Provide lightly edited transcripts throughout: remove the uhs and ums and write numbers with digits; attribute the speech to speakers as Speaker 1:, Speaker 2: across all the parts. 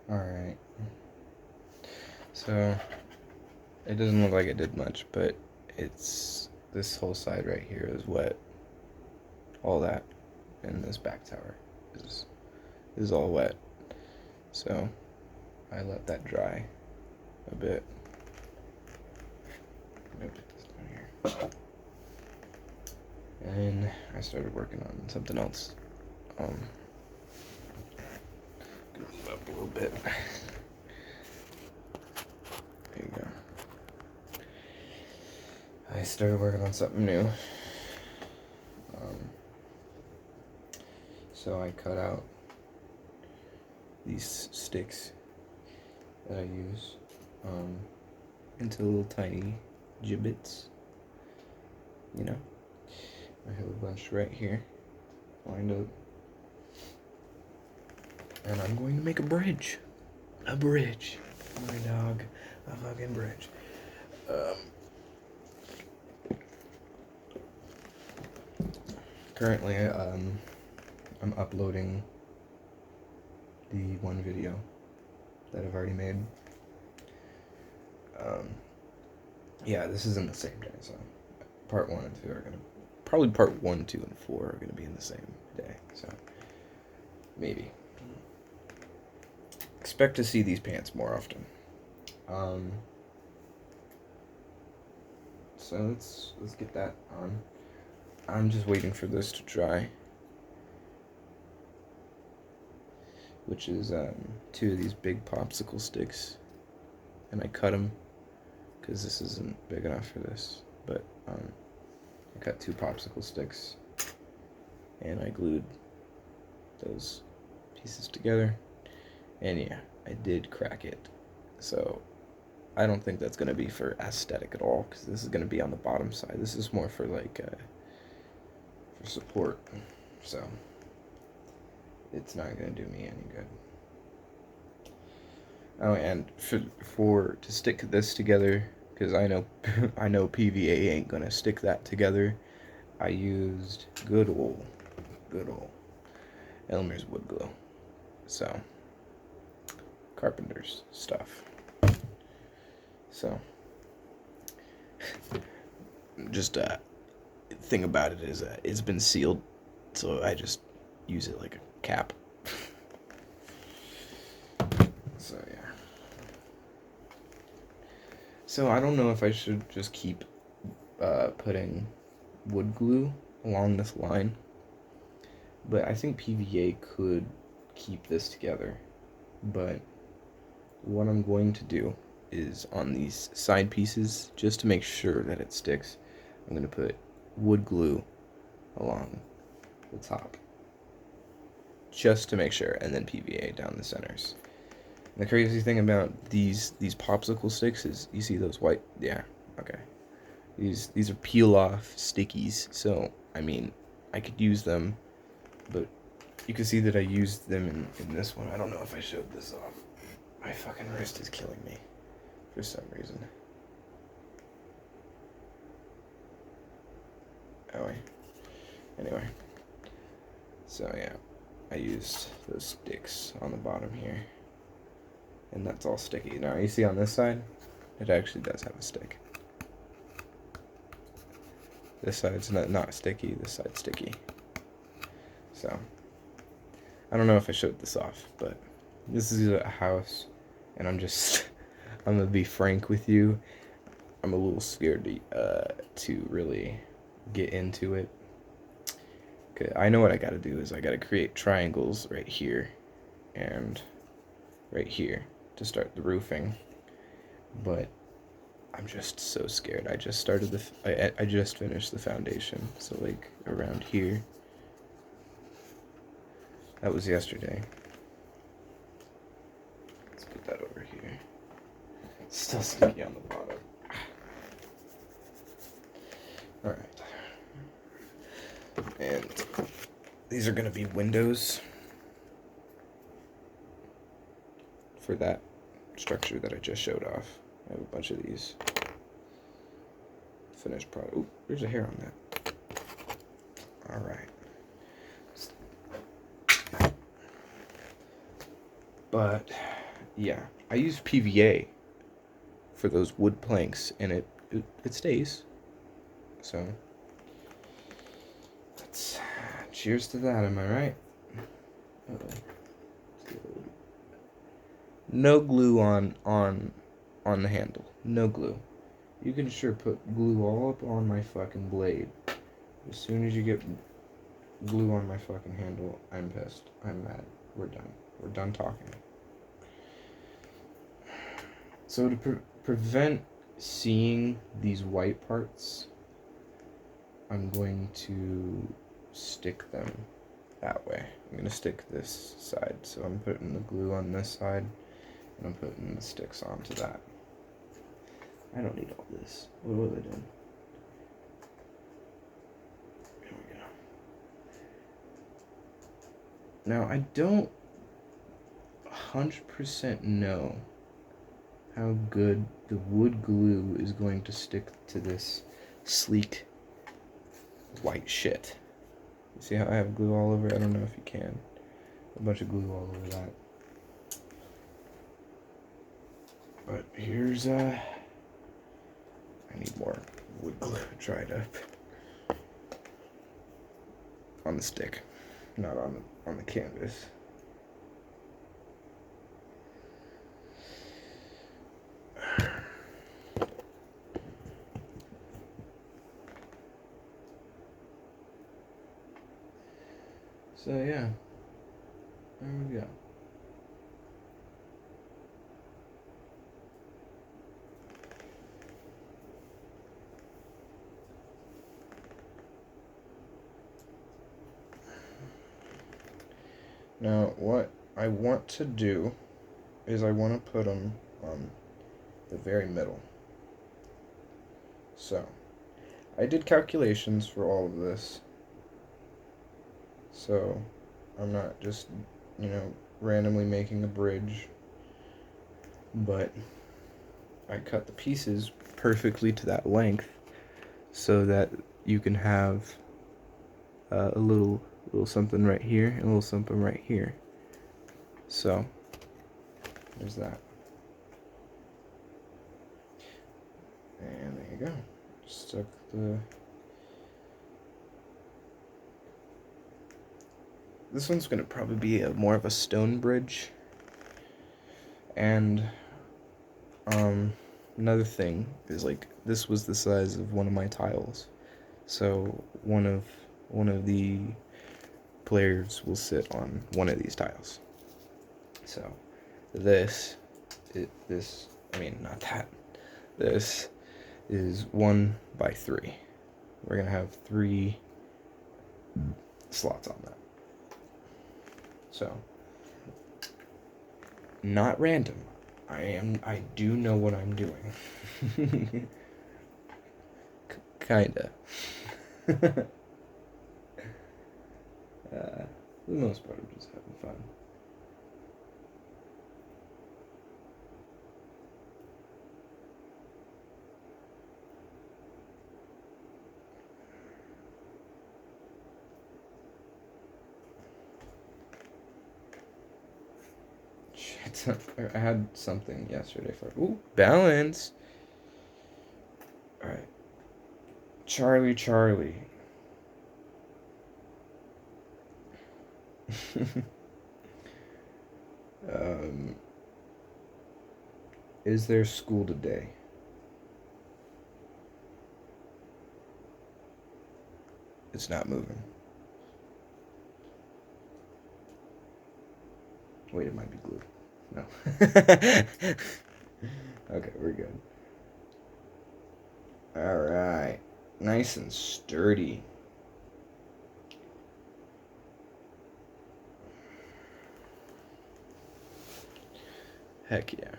Speaker 1: Alright. So, it doesn't look like it did much, but it's... This whole side right here is wet. All that. And this back tower is all wet. So, I let that dry a bit. I'm gonna put this down here. And I started working on something else. Gonna move up a little bit. There you go. I started working on something new. So I cut out these sticks that I use into little tiny gibbets. You know, I have a bunch right here lined up, and I'm going to make a bridge. A bridge, my dog, a fucking bridge. Currently, I'm uploading the one video that I've already made. Yeah, this is in the same day, so part 1 and 2 are gonna... Probably part 1, 2, and 4 are gonna be in the same day, so... Maybe. Expect to see these pants more often. So let's get that on. I'm just waiting for this to dry. Which is 2 of these big popsicle sticks. And I cut them because this isn't big enough for this. But I cut 2 popsicle sticks and I glued those pieces together. And yeah, I did crack it. So I don't think that's going to be for aesthetic at all, because this is going to be on the bottom side. This is more for like for support. So it's not going to do me any good. Oh, and to stick this together, because I know PVA ain't gonna stick that together, I used good old Elmer's wood glue. So, carpenter's stuff. So, just thing about it is it's been sealed, so I just use it like a cap. So yeah. So I don't know if I should just keep putting wood glue along this line, but I think PVA could keep this together. But what I'm going to do is on these side pieces, just to make sure that it sticks, I'm going to put wood glue along the top, just to make sure, and then PVA down the centers. The crazy thing about these popsicle sticks is, you see those white, yeah, okay. These are peel off stickies, so I mean, I could use them, but you can see that I used them in this one. I don't know if I showed this off. My fucking wrist is killing me for some reason. Oh wait. Anyway. So yeah, I used those sticks on the bottom here. And that's all sticky. Now, you see on this side, it actually does have a stick. This side's not sticky, this side's sticky. So, I don't know if I showed this off, but this is a house, and I'm gonna be frank with you. I'm a little scared to really get into it. Okay, I know what I gotta do is I gotta create triangles right here and right here to start the roofing, but I'm just so scared. I just started I just finished the foundation, so like around here. That was yesterday. Let's put that over here. It's still sticky on the bottom. Alright. And these are gonna be windows for that structure that I just showed off. I have a bunch of these finished product. Ooh, there's a hair on that. Alright. But yeah, I use PVA for those wood planks, and it stays. So, let's cheers to that. Am I right? Uh-oh. No glue on the handle. No glue. You can sure put glue all up on my fucking blade. As soon as you get glue on my fucking handle, I'm pissed. I'm mad. We're done. We're done talking. So to prevent seeing these white parts, I'm going to stick them that way. I'm going to stick this side. So I'm putting the glue on this side, and I'm putting the sticks onto that. I don't need all this. What was I doing? Here we go. Now, I don't 100% know how good the wood glue is going to stick to this sleek white shit. You see how I have glue all over it? I don't know if you can. A bunch of glue all over that. But here's I need more wood glue dried up on the stick, not on the canvas. So yeah, there we go. Now what I want to do is I want to put them on the very middle. So I did calculations for all of this. So I'm not just, randomly making a bridge, but I cut the pieces perfectly to that length so that you can have a little something right here and a little something right here. So there's that. And there you go. Stuck this one's gonna probably be more of a stone bridge. And another thing is, like, this was the size of one of my tiles, so one of the players will sit on one of these tiles. So this not that. This is 1 by 3. We're gonna have 3 slots on that. So, not random. I do know what I'm doing. Kinda. For the most part, I'm just having fun. Shit, I had something yesterday for... Ooh, balance! Alright. Charlie. Is there school today? It's not moving. Wait, it might be glued. No. Okay, we're good. Alright. Nice and sturdy. Heck yeah.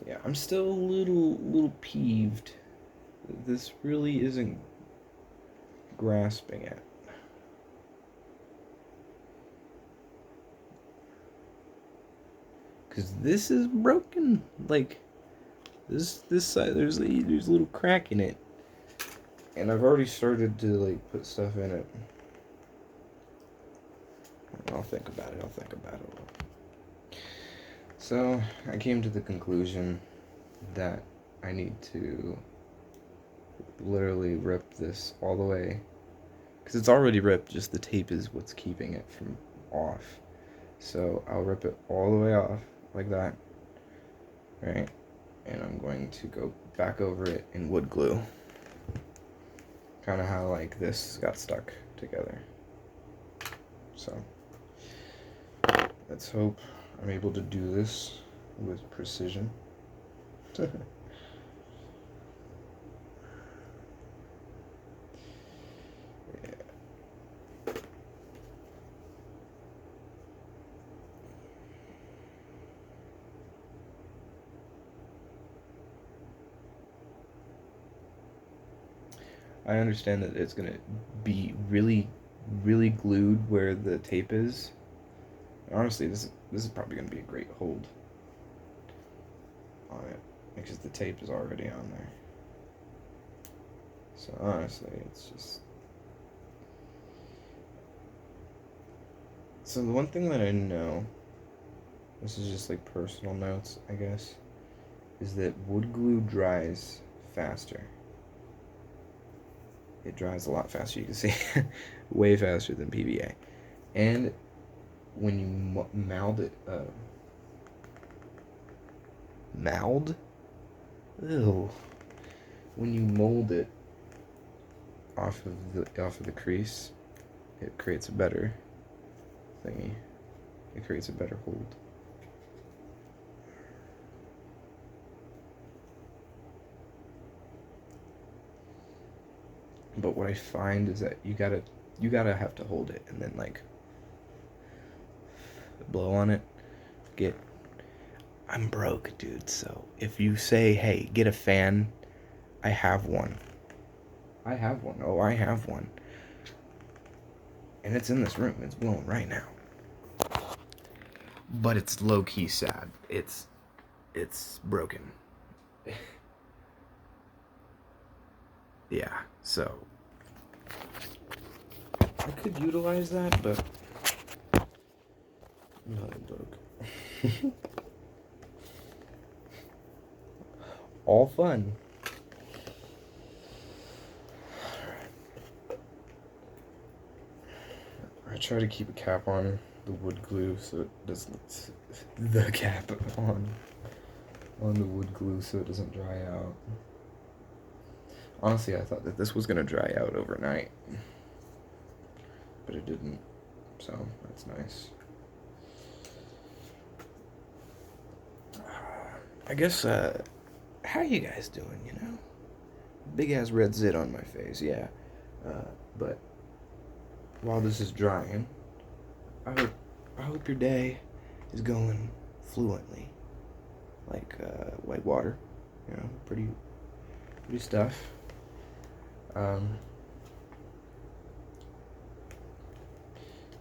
Speaker 1: Yeah, I'm still a little peeved. This really isn't grasping it. Cause this is broken. Like this side, there's a little crack in it, And I've already started to, like, put stuff in it. I'll think about it. So, I came to the conclusion that I need to literally rip this all the way. Because it's already ripped, just the tape is what's keeping it from off. So, I'll rip it all the way off, like that. Right? And I'm going to go back over it in wood glue. Kind of how, like, this got stuck together. So, let's hope I'm able to do this with precision. I understand that it's gonna be really, really glued where the tape is. Honestly, this is probably gonna be a great hold on it because the tape is already on there. So honestly, it's just. So the one thing that I know, this is just like personal notes, I guess, is that wood glue dries faster. It dries a lot faster, you can see. Way faster than PVA. And when you mold it, mold? Ew. When you mold it off of the crease, it creates a better thingy. It creates a better hold. But what I find is that you gotta have to hold it and then like blow on it. I'm broke, dude, so if you say, hey, get a fan, I have one. I have one. Oh, I have one. And it's in this room. It's blowing right now. But it's low-key sad. It's broken. Yeah, so I could utilize that, but no, it broke. All fun. I try to keep a cap on the wood glue so it doesn't. The cap on the wood glue so it doesn't dry out. Honestly, I thought that this was gonna dry out overnight, but it didn't, so that's nice. I guess, how you guys doing, you know? Big ass red zit on my face, yeah. But while this is drying, I hope your day is going fluently, like white water, you know, pretty stuff.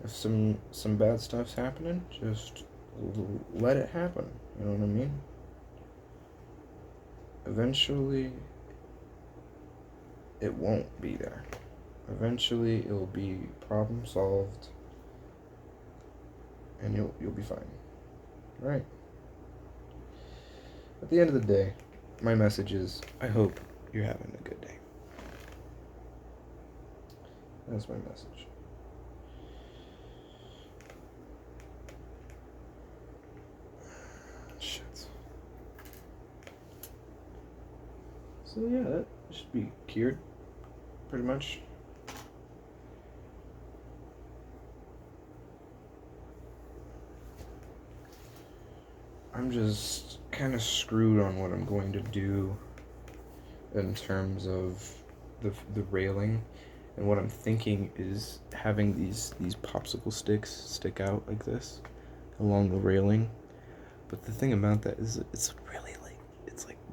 Speaker 1: If some bad stuff's happening, just let it happen. You know what I mean? Eventually, it won't be there. Eventually, it'll be problem solved, and you'll be fine. Right? At the end of the day, my message is: I hope you're having a good day. That's my message. Shit. So yeah, that should be cured, pretty much. I'm just kind of screwed on what I'm going to do in terms of the railing, and what I'm thinking is having these popsicle sticks stick out like this along the railing. But the thing about that is it's really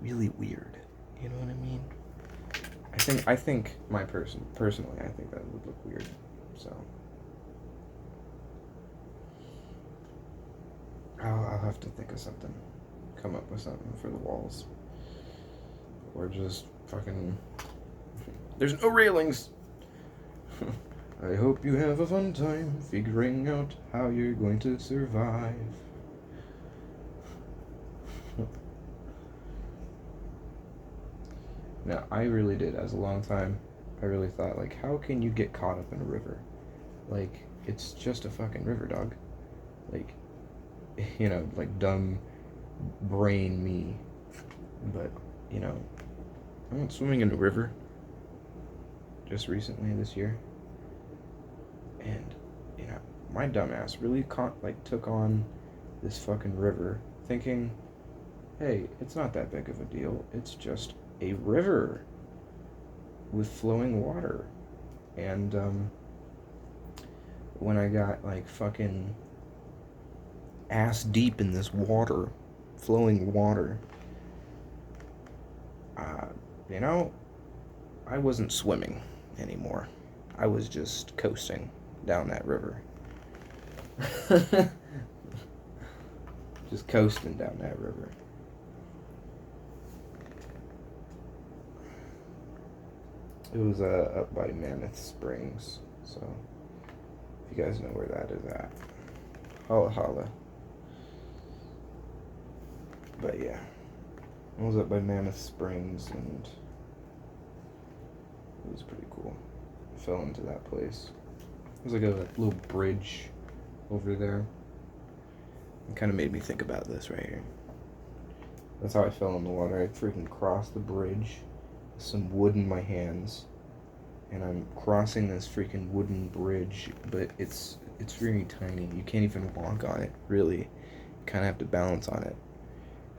Speaker 1: really weird. You know what I mean? I think personally I think that would look weird. So I'll have to think of something, come up with something for the walls, or just fucking There's no railings. I hope you have a fun time figuring out how you're going to survive. Now, I really did, as a long time, I really thought, like, how can you get caught up in a river? Like, it's just a fucking river, dog. Like, like dumb brain me. But, I went swimming in a river just recently this year. And, my dumbass really took on this fucking river thinking, hey, it's not that big of a deal. It's just a river with flowing water. And, when I got, like, fucking ass deep in this water, flowing water, I wasn't swimming anymore. I was just coasting down that river. Just coasting down that river. It was up by Mammoth Springs, so if you guys know where that is at, holla holla. But yeah, I was up by Mammoth Springs, and it was pretty cool. I fell into that place. There's like a little bridge over there. It kind of made me think about this right here. That's how I fell in the water. I freaking crossed the bridge with some wood in my hands, and I'm crossing this freaking wooden bridge, but it's very tiny. You can't even walk on it, really. You kind of have to balance on it.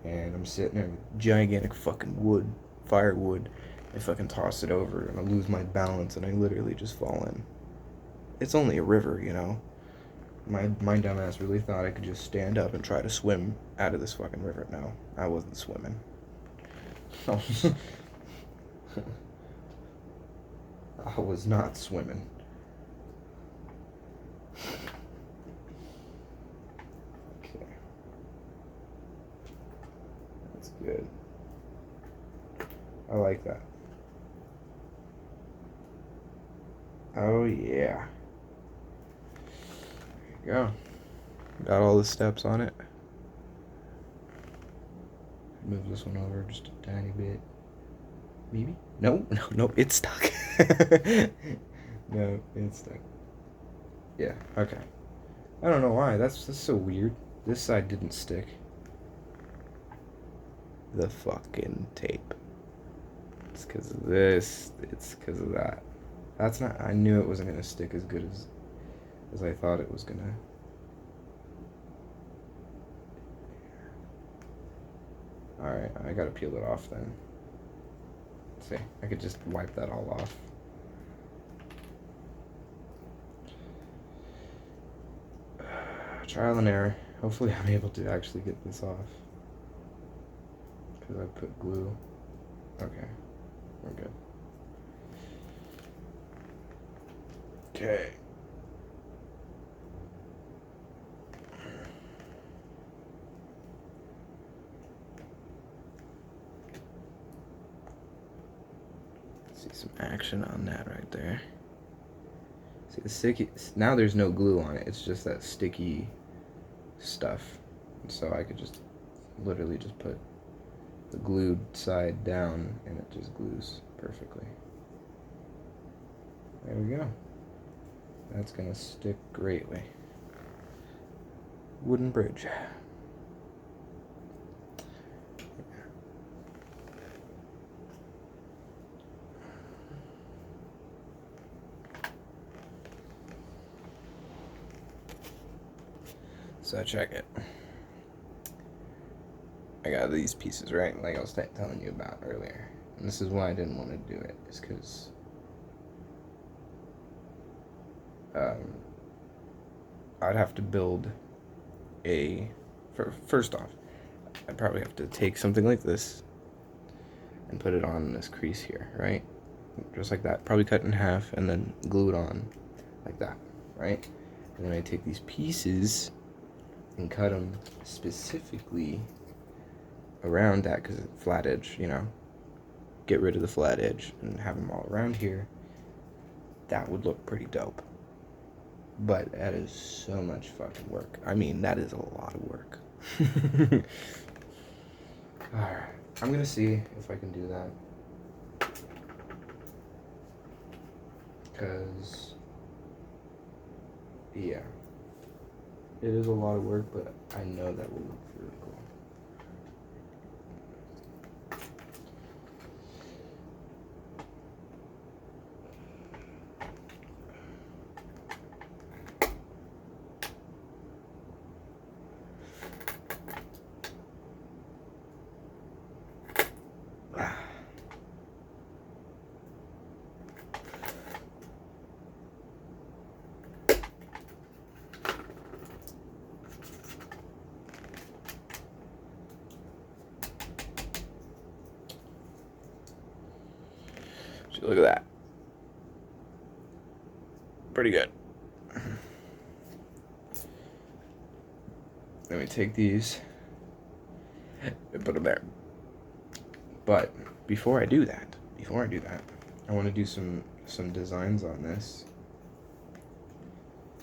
Speaker 1: And I'm sitting there with gigantic fucking firewood. I fucking toss it over, and I lose my balance, and I literally just fall in. It's only a river, My dumbass really thought I could just stand up and try to swim out of this fucking river. No, I wasn't swimming. I was not swimming. Okay. That's good. I like that. Oh, yeah. There you go. Got all the steps on it. Move this one over just a tiny bit. Maybe? No, it's stuck. No, it's stuck. Yeah, okay. I don't know why. That's so weird. This side didn't stick. The fucking tape. It's because of this. It's because of that. That's not. I knew it wasn't gonna stick as good as I thought it was gonna. Alright, I gotta peel it off then. Let's see, I could just wipe that all off. Trial and error. Hopefully I'm able to actually get this off. Because I put glue. Okay, we're good. Okay. See some action on that right there. See the sticky. Now there's no glue on it. It's just that sticky stuff. So I could just literally just put the glued side down, and it just glues perfectly. There we go. That's gonna stick greatly. Wooden bridge. So check it. I got these pieces, right? Like I was telling you about earlier. And this is why I didn't want to do it. Is because I'd have to build first off, I'd probably have to take something like this and put it on this crease here, right? Just like that. Probably cut in half and then glue it on like that, right? And then I take these pieces and cut them specifically around that because it's flat edge, get rid of the flat edge and have them all around here, that would look pretty dope. But that is so much fucking work. I mean, that is a lot of work. Alright, I'm gonna see if I can do that. Because, yeah, it is a lot of work, but I know that will look really cool. So look at that. Pretty good. Let me take these and put them there. But before I do that, I want to do some designs on this.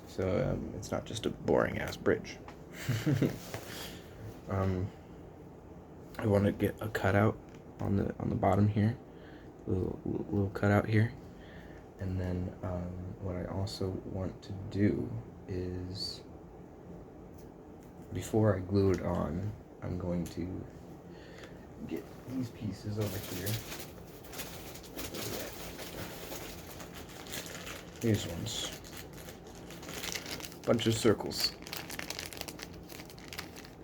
Speaker 1: So it's not just a boring ass bridge. I want to get a cutout on the bottom here, little cutout here, and then what I also want to do is, before I glue it on, I'm going to get these pieces over here. These ones. Bunch of circles.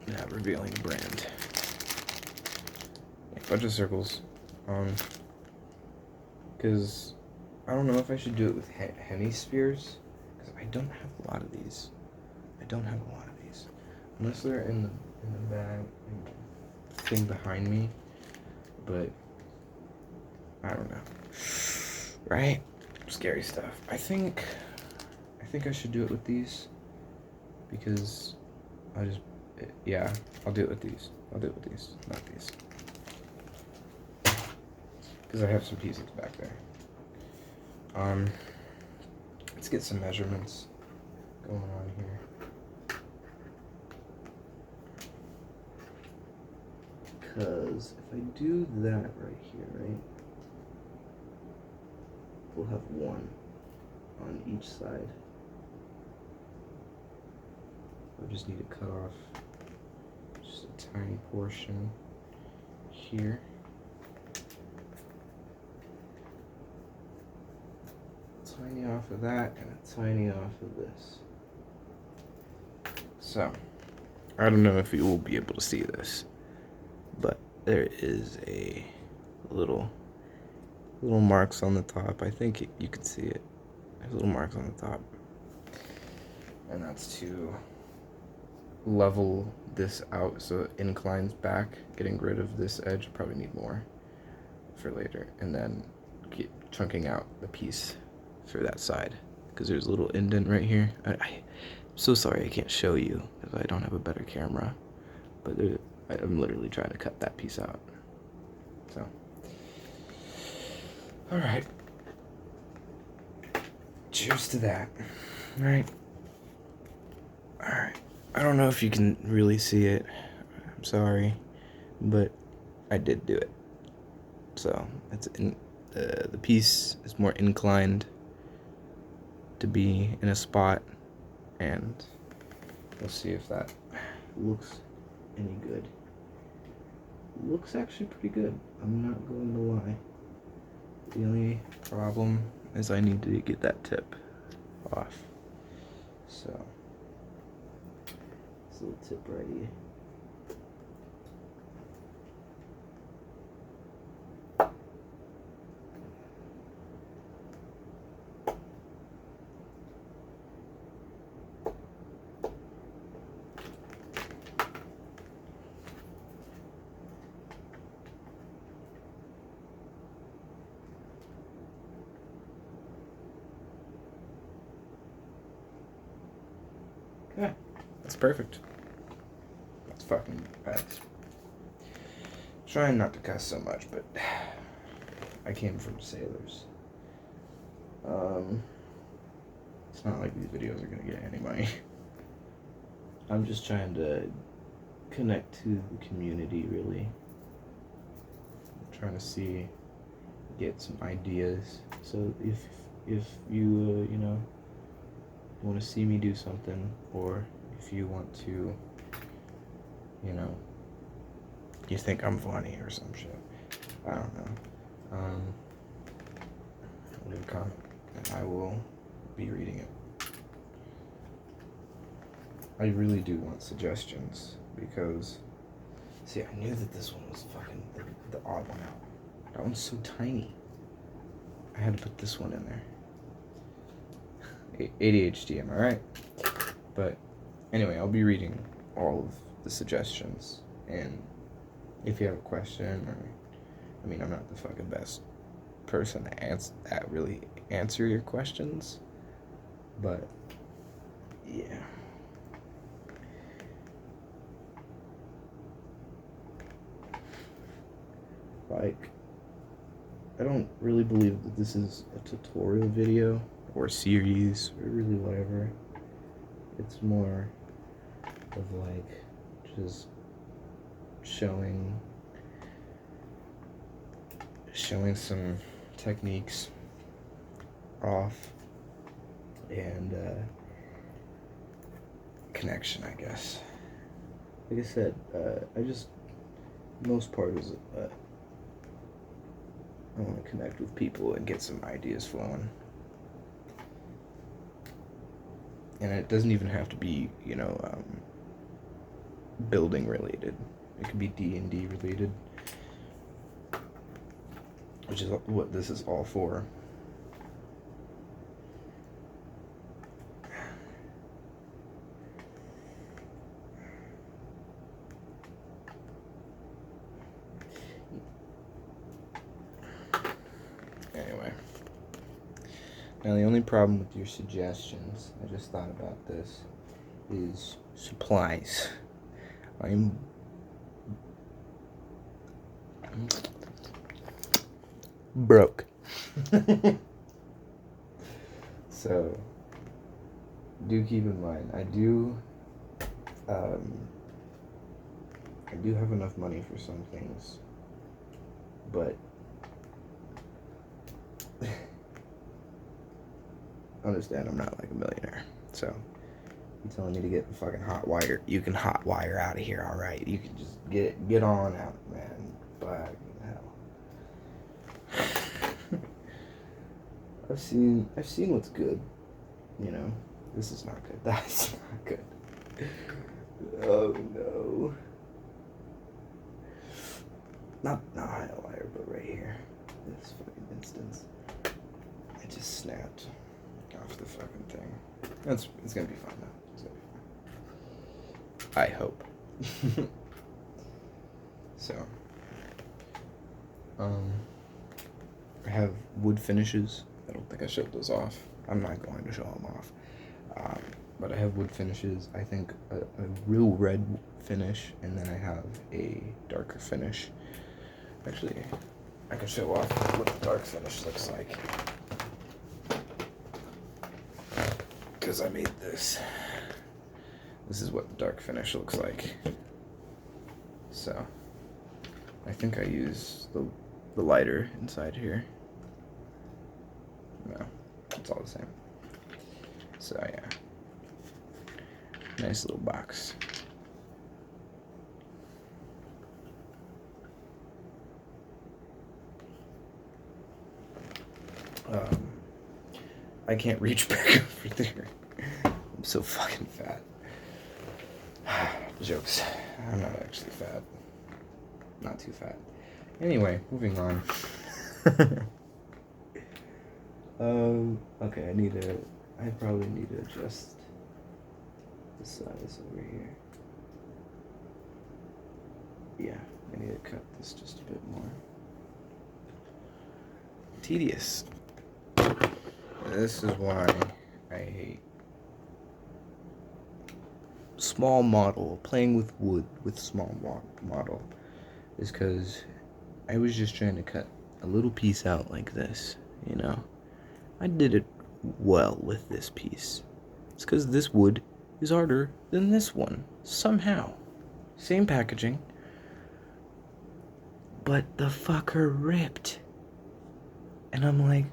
Speaker 1: Not revealing the brand. Bunch of circles. Because I don't know if I should do it with hemispheres, because I don't have a lot of these. Unless they're in the bag thing behind me. But I don't know. Right? Scary stuff. I think I should do it with these, because I'll do it with these. Not these. Because I have some pieces back there. Let's get some measurements going on here. Because if I do that right here, right, we'll have one on each side. I just need to cut off just a tiny portion here. Tiny off of that and a tiny off of this. So, I don't know if you will be able to see this, but there is a little marks on the top. I think you can see it. There's little marks on the top. And that's to level this out so it inclines back. Getting rid of this edge, probably need more for later. And then chunking out the piece for that side, because there's a little indent right here. I'm so sorry I can't show you because I don't have a better camera, but I'm literally trying to cut that piece out. So, all right, cheers to that. All right. I don't know if you can really see it. I'm sorry, but I did do it. So it's the piece is more inclined to be in a spot, and we'll see if that looks any good. Looks actually pretty good, I'm not going to lie. The only problem is I need to get that tip off. So this little tip right here. Yeah, that's perfect. That's trying not to cuss so much, but I came from sailors. It's not like these videos are gonna get any money. I'm just trying to connect to the community, really. I'm trying to get some ideas. So if you want to see me do something, or if you want to, you think I'm funny or some shit, I don't know. Leave a comment and I will be reading it. I really do want suggestions because, see, I knew that this one was fucking the odd one out. That one's so tiny. I had to put this one in there. ADHD, am I right? But anyway, I'll be reading all of the suggestions, and if you have a question, or I'm not the fucking best person to really answer your questions, but yeah. Like, I don't really believe that this is a tutorial video or series or really whatever. It's more of like just showing some techniques off, and connection, I guess. Like I said, most part is I want to connect with people and get some ideas flowing. And it doesn't even have to be, building related. It could be D&D related, which is what this is all for. Anyway. Now the only problem with your suggestions, I just thought about this, is supplies. I'm broke. So do keep in mind, I do have enough money for some things, but understand I'm not like a millionaire. So you telling me to get the fucking hot wire, you can hot wire out of here, alright. You can just get on out, man. Fucking hell. I've seen what's good. This is not good. That's not good. Oh no. Not high wire, but right here. This fucking instance. It just snapped off the fucking thing. It's gonna be fine though. It's gonna be fine. I hope. So, I have wood finishes. I don't think I showed those off. I'm not going to show them off. But I have wood finishes. I think a real red finish, and then I have a darker finish. Actually, I can show off what the dark finish looks like, because I made this. This is what the dark finish looks like. So, I think I use the lighter inside here. No, it's all the same. So yeah, nice little box. I can't reach back over there. I'm so fucking fat. Jokes. I'm not actually fat. Not too fat. Anyway, moving on. Okay, I probably need to adjust the size over here. Yeah, I need to cut this just a bit more. Tedious. This is why I hate small model, playing with wood with small model, is because I was just trying to cut a little piece out like this, you know. I did it well with this piece. It's because this wood is harder than this one, somehow. Same packaging, but the fucker ripped. And I'm like,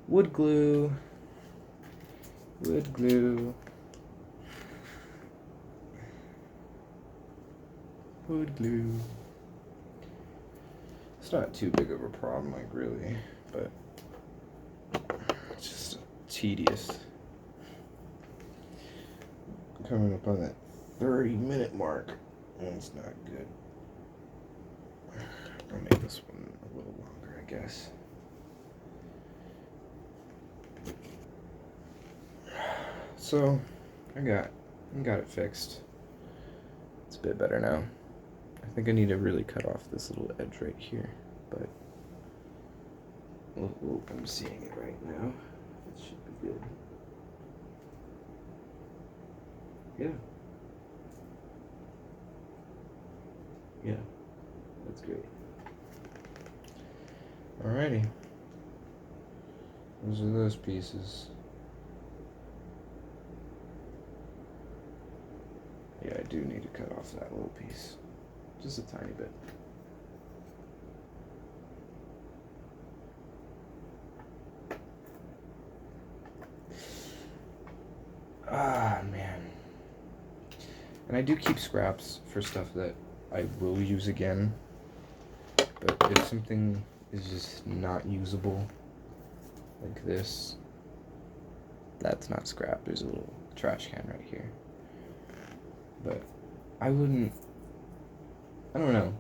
Speaker 1: wood glue, wood glue, wood glue. It's not too big of a problem, like, really, but it's just tedious. Coming up on that 30-minute mark, and it's not good. I'll make this one a little longer, I guess. So, I got it fixed. It's a bit better now. I think I need to really cut off this little edge right here, but I'm seeing it right now. It should be good. Yeah. Yeah, that's great. Alrighty. Those are those pieces. Yeah, I do need to cut off that little piece. Just a tiny bit. Ah, man. And I do keep scraps for stuff that I will use again. But if something is just not usable, like this, that's not scrap. There's a little trash can right here. But I don't know.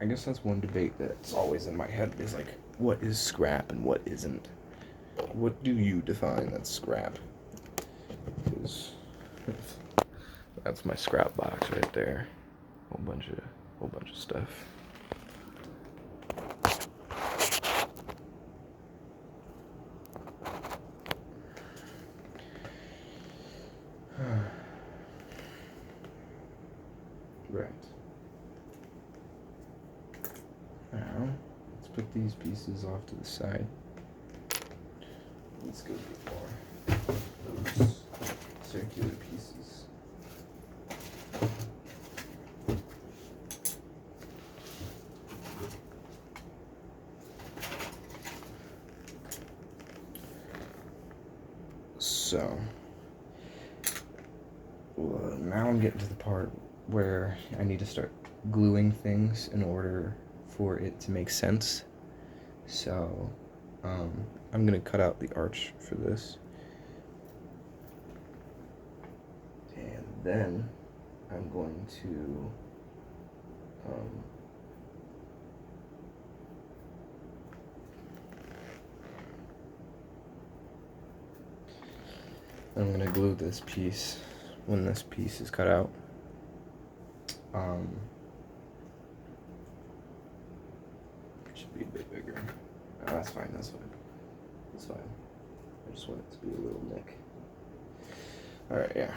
Speaker 1: I guess that's one debate that's always in my head is like, what is scrap and what isn't? What do you define as scrap? Because that's my scrap box right there. Whole bunch of stuff. Right. Now, let's put these pieces off to the side. Let's go get more those circular pieces. So, now I'm getting to the part where I need to start gluing things in order for it to make sense. So, I'm gonna cut out the arch for this. And then I'm going to I'm gonna glue this piece when this piece is cut out. It should be a bit bigger. Oh, that's fine. That's fine. I just want it to be a little nick. All right, yeah.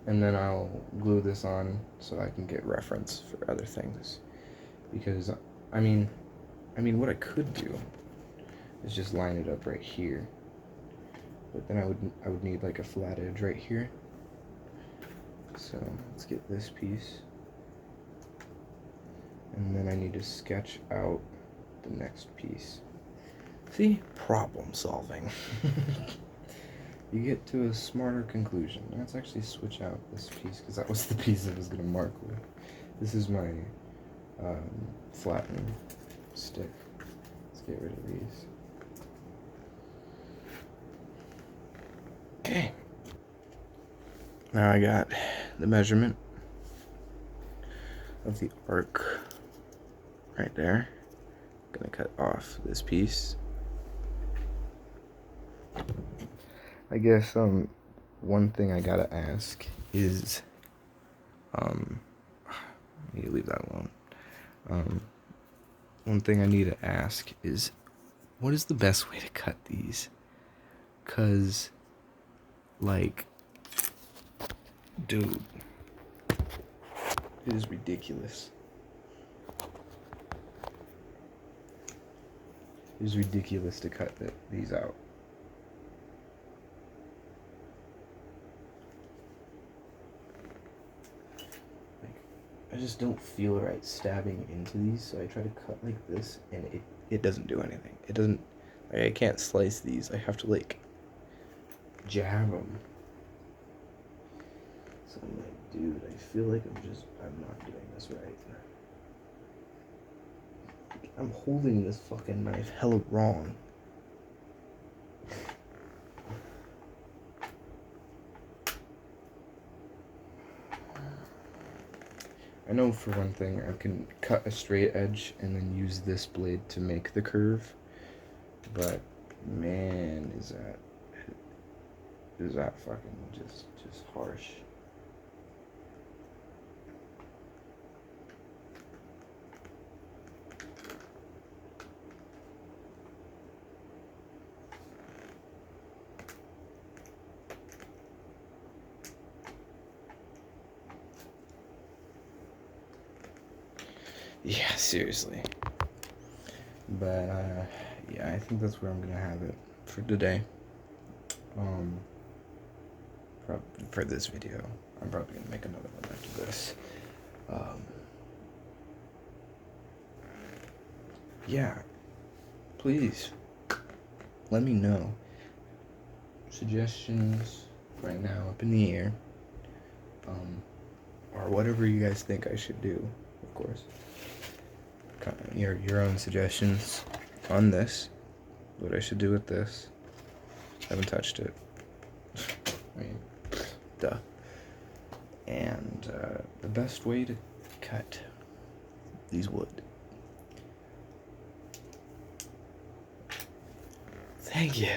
Speaker 1: And then I'll glue this on so I can get reference for other things. Because I mean, what I could do is just line it up right here. But then I would need like a flat edge right here. So let's get this piece. And then I need to sketch out the next piece. See? Problem solving. You get to a smarter conclusion. Let's actually switch out this piece because that was the piece I was going to mark with. This is my flatten stick. Let's get rid of these. Okay. Now I got the measurement of the arc right there. I'm gonna cut off this piece. I guess one thing I gotta ask is I need to leave that alone. One thing I need to ask is what is the best way to cut these? 'Cause like, dude, it is ridiculous. It is ridiculous to cut these out. I just don't feel right stabbing into these, so I try to cut like this, and it doesn't do anything. It doesn't, like, I can't slice these. I have to, like, jab them. So I'm like, dude, I feel like I'm not doing this right. I'm holding this fucking knife hella wrong. I know for one thing I can cut a straight edge and then use this blade to make the curve, but man, is that fucking just harsh. Yeah, seriously. But yeah, I think that's where I'm gonna have it for today. For this video, I'm probably gonna make another one after this. Yeah, please let me know suggestions right now up in the air, or whatever you guys think I should do, of course. Your own suggestions on this, what I should do with this. Haven't touched it. I mean, duh. And the best way to cut these wood. Thank you.